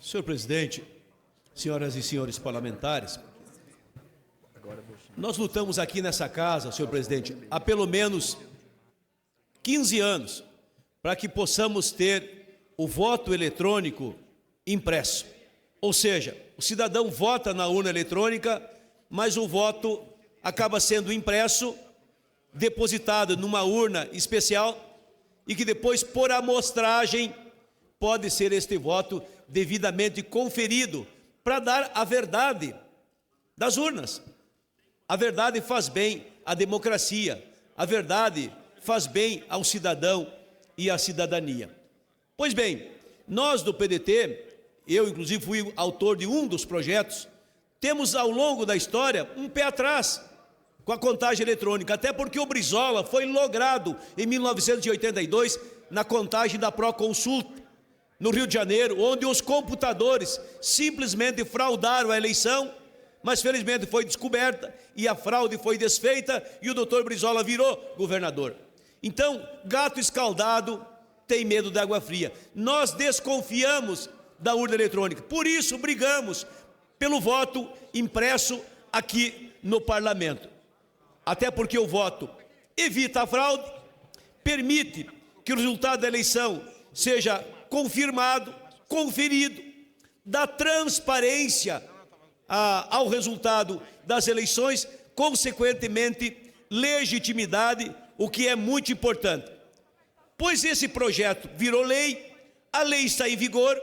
Senhor presidente, senhoras e senhores parlamentares, nós lutamos aqui nessa casa, senhor presidente, há pelo menos 15 anos para que possamos ter o voto eletrônico impresso. Ou seja, o cidadão vota na urna eletrônica, mas o voto acaba sendo impresso, depositado numa urna especial e que depois, por amostragem, pode ser este voto devidamente conferido para dar a verdade das urnas. A verdade faz bem à democracia, a verdade faz bem ao cidadão e à cidadania. Pois bem, nós do PDT, eu inclusive fui autor de um dos projetos, temos ao longo da história um pé atrás com a contagem eletrônica, até porque o Brizola foi logrado em 1982 na contagem da Proconsulta, no Rio de Janeiro, onde os computadores simplesmente fraudaram a eleição, mas felizmente foi descoberta e a fraude foi desfeita e o doutor Brizola virou governador. Então, gato escaldado tem medo de água fria. Nós desconfiamos da urna eletrônica, por isso brigamos pelo voto impresso aqui no parlamento. Até porque o voto evita a fraude, permite que o resultado da eleição seja confirmado, conferido, dá transparência ao resultado das eleições, consequentemente legitimidade, o que é muito importante. Pois esse projeto virou lei, a lei está em vigor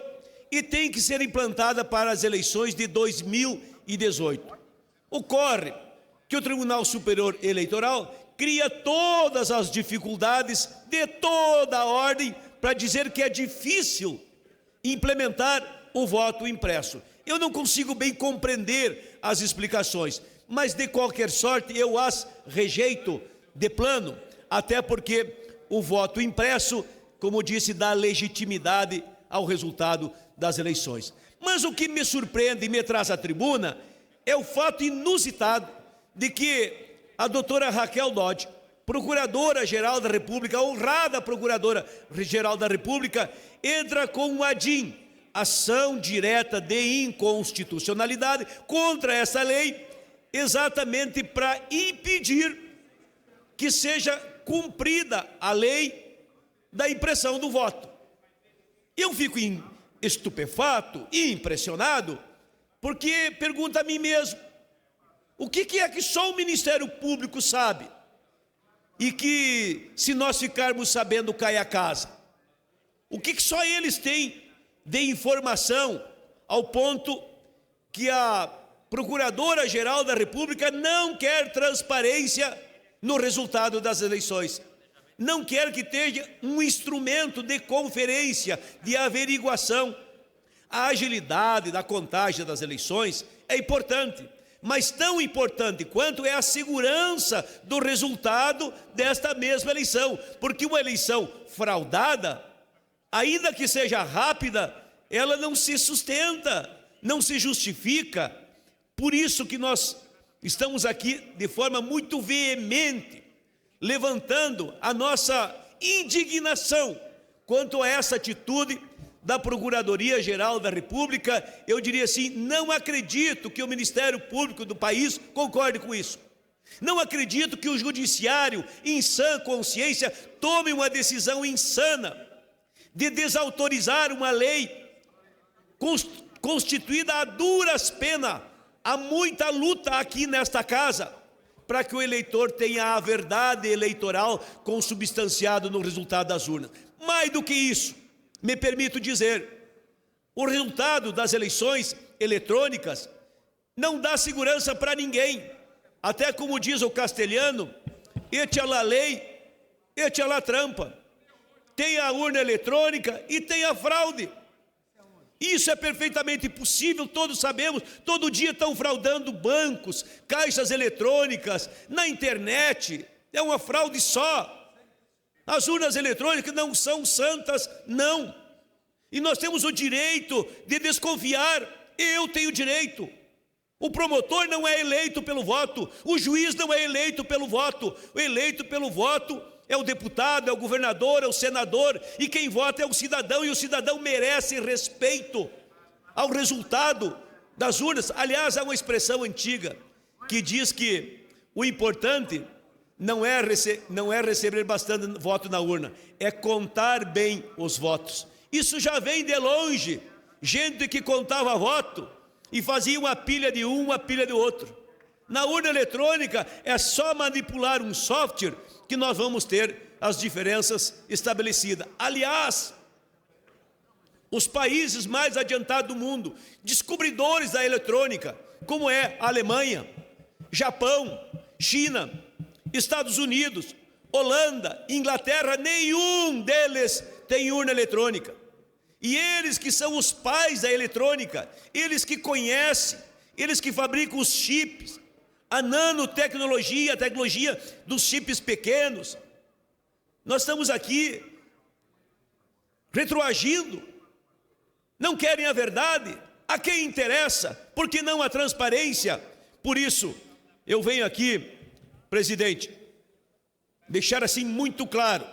e tem que ser implantada para as eleições de 2018. Ocorre que o Tribunal Superior Eleitoral cria todas as dificuldades de toda a ordem para dizer que é difícil implementar o voto impresso. Eu não consigo bem compreender as explicações, mas de qualquer sorte eu as rejeito de plano, até porque o voto impresso, como disse, dá legitimidade ao resultado das eleições. Mas o que me surpreende e me traz à tribuna é o fato inusitado de que a doutora Raquel Dodge, Procuradora-Geral da República, honrada Procuradora-Geral da República, entra com um ADIM, ação direta de inconstitucionalidade, contra essa lei, exatamente para impedir que seja cumprida a lei da impressão do voto. Eu fico estupefato e impressionado, porque pergunto a mim mesmo, o que é que só o Ministério Público sabe? E que, se nós ficarmos sabendo, cai a casa? O que só eles têm de informação, ao ponto que a Procuradora-Geral da República não quer transparência no resultado das eleições? Não quer que tenha um instrumento de conferência, de averiguação. A agilidade da contagem das eleições é importante, mas tão importante quanto é a segurança do resultado desta mesma eleição, porque uma eleição fraudada, ainda que seja rápida, ela não se sustenta, não se justifica. Por isso que nós estamos aqui de forma muito veemente, levantando a nossa indignação quanto a essa atitude da Procuradoria-Geral da República. Eu diria assim, não acredito que o Ministério Público do país concorde com isso. Não acredito que o Judiciário, em sã consciência, tome uma decisão insana de desautorizar uma lei constituída a duras penas. Há muita luta aqui nesta casa para que o eleitor tenha a verdade eleitoral consubstanciada no resultado das urnas. Mais do que isso, me permito dizer, o resultado das eleições eletrônicas não dá segurança para ninguém. Até como diz o castelhano, echa la lei, echa la trampa. Tem a urna eletrônica e tem a fraude. Isso é perfeitamente possível, todos sabemos, todo dia estão fraudando bancos, caixas eletrônicas, na internet, é uma fraude só. As urnas eletrônicas não são santas, não. E nós temos o direito de desconfiar, eu tenho direito. O promotor não é eleito pelo voto, o juiz não é eleito pelo voto, o eleito pelo voto é o deputado, é o governador, é o senador, e quem vota é o cidadão, e o cidadão merece respeito. ao resultado das urnas. Aliás, há uma expressão antiga que diz que o importante não é receber bastante voto na urna, é contar bem os votos. Isso já vem de longe, gente que contava voto e fazia uma pilha de um, uma pilha do outro. Na urna eletrônica é só manipular um software que nós vamos ter as diferenças estabelecidas. Aliás, os países mais adiantados do mundo, descobridores da eletrônica, como é a Alemanha, Japão, China, Estados Unidos, Holanda, Inglaterra, nenhum deles tem urna eletrônica. E eles que são os pais da eletrônica, eles que conhecem, eles que fabricam os chips, a nanotecnologia, a tecnologia dos chips pequenos. Nós estamos aqui retroagindo. Não querem a verdade? A quem interessa? Por que não a transparência? Por isso, eu venho aqui, presidente, deixar assim muito claro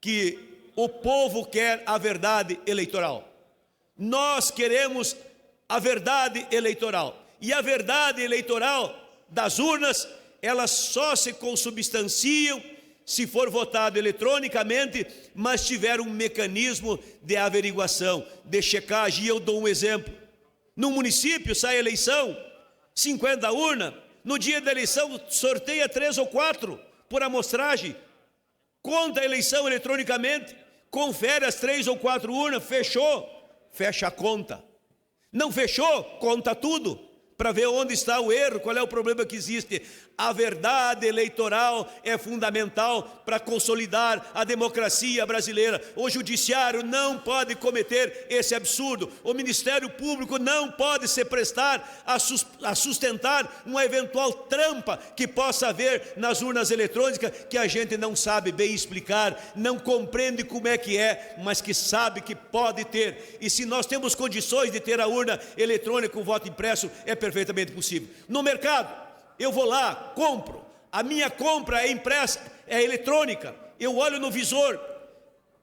que o povo quer a verdade eleitoral. Nós queremos a verdade eleitoral. E a verdade eleitoral das urnas, elas só se consubstanciam se for votado eletronicamente, mas tiver um mecanismo de averiguação, de checagem. E eu dou um exemplo. No município sai a eleição, 50 urnas, no dia da eleição sorteia 3 ou 4 por amostragem, conta a eleição eletronicamente, confere as 3 ou 4 urnas, fechou, fecha a conta. Não fechou, conta tudo, para ver onde está o erro, qual é o problema que existe. A verdade eleitoral é fundamental para consolidar a democracia brasileira. O judiciário não pode cometer esse absurdo. O Ministério Público não pode se prestar a sustentar uma eventual trampa que possa haver nas urnas eletrônicas, que a gente não sabe bem explicar, não compreende como é que é, mas que sabe que pode ter. E se nós temos condições de ter a urna eletrônica com voto impresso, é perfeitamente possível. No mercado, eu vou lá, compro, a minha compra é impressa, é eletrônica, eu olho no visor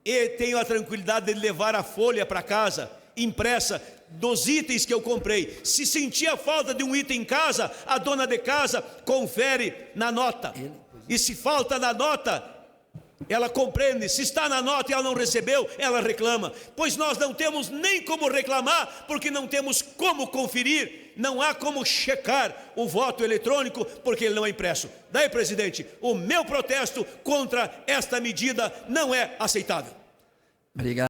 e tenho a tranquilidade de levar a folha para casa, impressa, dos itens que eu comprei. Se sentir a falta de um item em casa, a dona de casa confere na nota, e se falta na nota, ela compreende. Se está na nota e ela não recebeu, ela reclama. Pois nós não temos nem como reclamar, porque não temos como conferir, não há como checar o voto eletrônico, porque ele não é impresso. Daí, presidente, o meu protesto contra esta medida não é aceitável. Obrigado.